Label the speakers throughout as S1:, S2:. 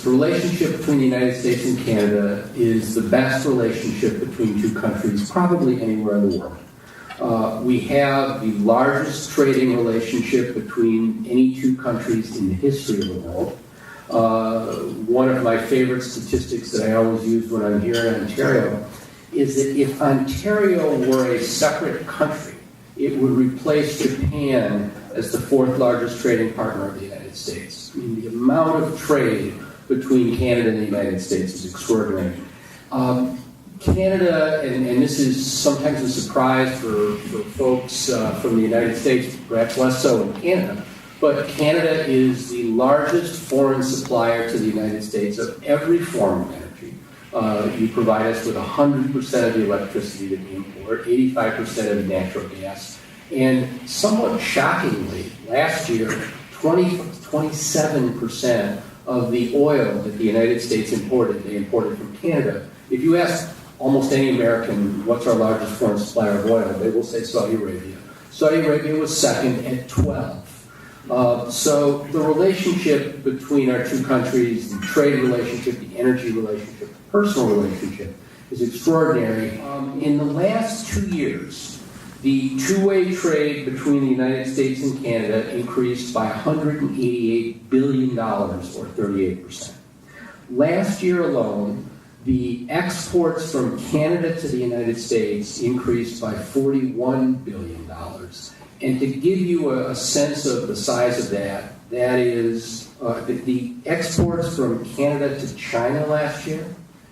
S1: The relationship between the United States and Canada is the best relationship between two countries probably anywhere in the world. We have the largest trading relationship between any two countries in the history of the world. One of my favorite statistics that I always use when I'm here in Ontario is that if Ontario were a separate country, it would replace Japan as the fourth largest trading partner of the United States. I mean, the amount of trade between Canada and the United States is extraordinary. Canada, and this is sometimes a surprise for folks from the United States, perhaps less so in Canada, but Canada is the largest foreign supplier to the United States of every form of energy. You provide us with 100% of the electricity that we import, 85% of natural gas, and somewhat shockingly, last year, 27% of the oil that the United States imported, they imported from Canada. If you ask almost any American what's our largest foreign supplier of oil, they will say Saudi Arabia. Saudi Arabia was second at 12. So the relationship between our two countries, the trade relationship, the energy relationship, the personal relationship is extraordinary. In the last 2 years, the two-way trade between the United States and Canada increased by $188 billion, or 38%. Last year alone, the exports from Canada to the United States increased by $41 billion. And to give you a sense of the size of that, that is, the exports from Canada to China last year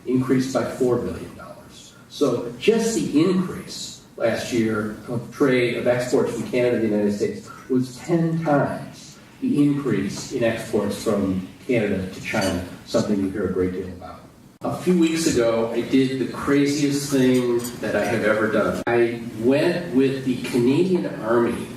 S1: increased by $4 billion. So just the increase last year of trade of exports from Canada to the United States was 10 times the increase in exports from Canada to China, something you hear a great deal about. A few weeks ago, I did the craziest thing that I have ever done. I went with the Canadian Army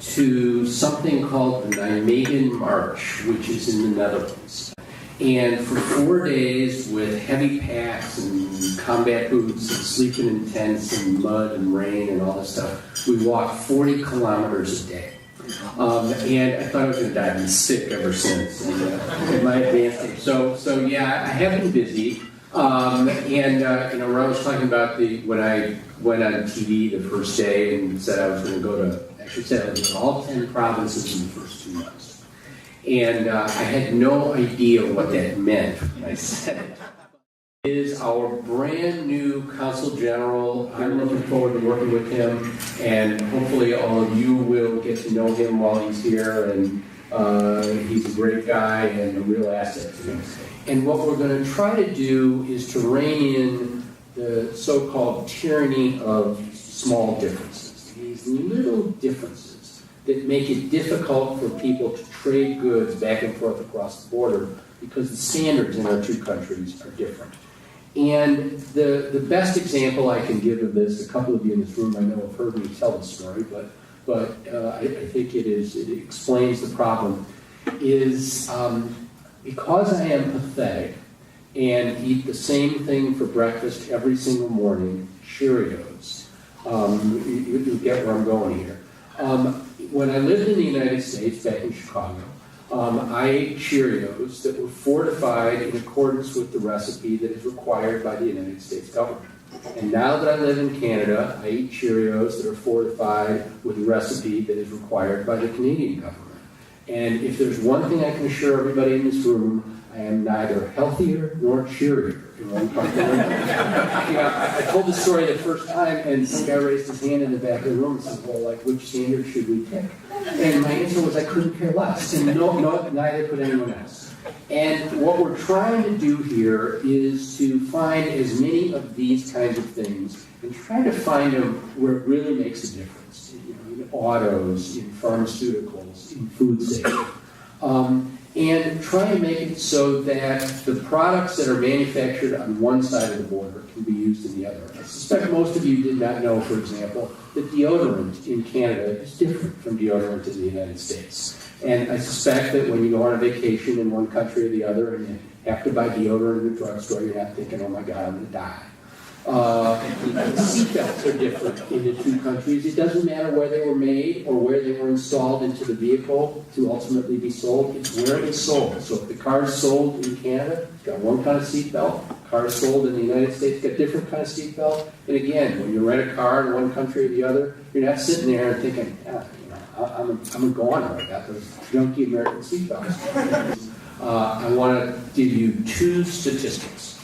S1: to something called the Nijmegen March, which is in the Netherlands. And for 4 days, with heavy packs and combat boots and sleeping in tents and mud and rain and all this stuff, we walked 40 kilometers a day. And I thought I was going to die. I've been sick ever since in my advanced age. So yeah, I have been busy. When I was talking about when I went on TV the first day and said I was going to go to, I should say I was in all 10 provinces in the first 2 months. And I had no idea what that meant when I said it. Is our brand new Consul General. I'm looking forward to working with him, and hopefully all of you will get to know him while he's here, and he's a great guy and a real asset to him. And what we're going to try to do is to rein in the so-called tyranny of small differences, these little differences that make it difficult for people to trade goods back and forth across the border because the standards in our two countries are different. And the best example I can give of this, a couple of you in this room I know have heard me tell the story, but I think it explains the problem, is because I am pathetic and eat the same thing for breakfast every single morning, Cheerios. You get where I'm going here. When I lived in the United States, back in Chicago, I ate Cheerios that were fortified in accordance with the recipe that is required by the United States government. And now that I live in Canada, I eat Cheerios that are fortified with the recipe that is required by the Canadian government. And if there's one thing I can assure everybody in this room, I am neither healthier nor cheerier in one country. I told the story the first time, and some guy raised his hand in the back of the room and said, well, like, which standard should we pick? And my answer was, I couldn't care less. And no, neither could anyone else. And what we're trying to do here is to find as many of these kinds of things and try to find them where it really makes a difference. In autos, in pharmaceuticals, in food safety. And try and make it so that the products that are manufactured on one side of the border can be used in the other. I suspect most of you did not know, for example, that deodorant in Canada is different from deodorant in the United States. And I suspect that when you go on a vacation in one country or the other and you have to buy deodorant in the drugstore, you're not thinking, oh my God, I'm going to die. Seatbelts are different in the two countries. It doesn't matter where they were made or where they were installed into the vehicle to ultimately be sold. It's where it's sold. So if the car is sold in Canada, it's got one kind of seatbelt. Car is sold in the United States, got different kind of seatbelt. And again, when you rent a car in one country or the other, you're not sitting there and thinking, I'm a goner. I got those junky American seatbelts. I want to give you two statistics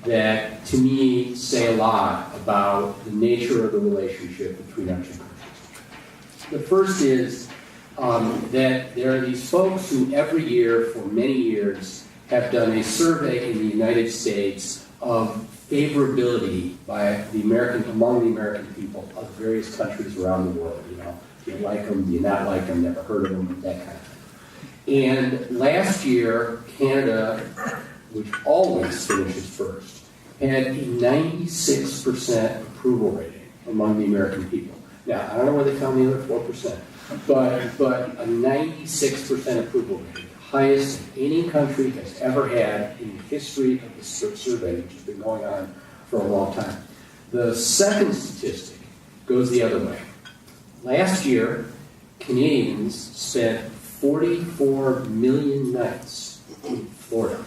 S1: that, to me, say a lot about the nature of the relationship between our two countries. The first is that there are these folks who every year, for many years, have done a survey in the United States of favorability by among the American people of various countries around the world. Do you like them? Do you not like them? Never heard of them? That kind of thing. And last year, Canada, which always finishes first, had a 96% approval rating among the American people. Now, I don't know where they found the other 4%, but a 96% approval rating, the highest any country has ever had in the history of the survey, which has been going on for a long time. The second statistic goes the other way. Last year, Canadians spent 44 million nights in Florida.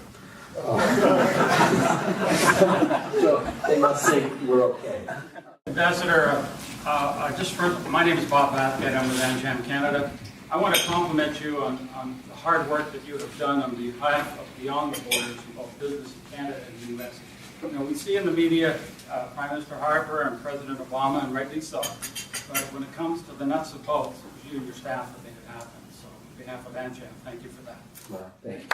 S1: So they must think we're okay.
S2: Ambassador, my name is Bob Bathgate. I'm with AmCham Canada. I want to compliment you on the hard work that you have done on behalf of Beyond the Borders in both business in Canada and the U.S. We see in the media Prime Minister Harper and President Obama, and rightly so. But when it comes to the nuts and bolts, it was you and your staff that made it happen. So on behalf of AmCham, thank you for that.
S1: Well, thank you.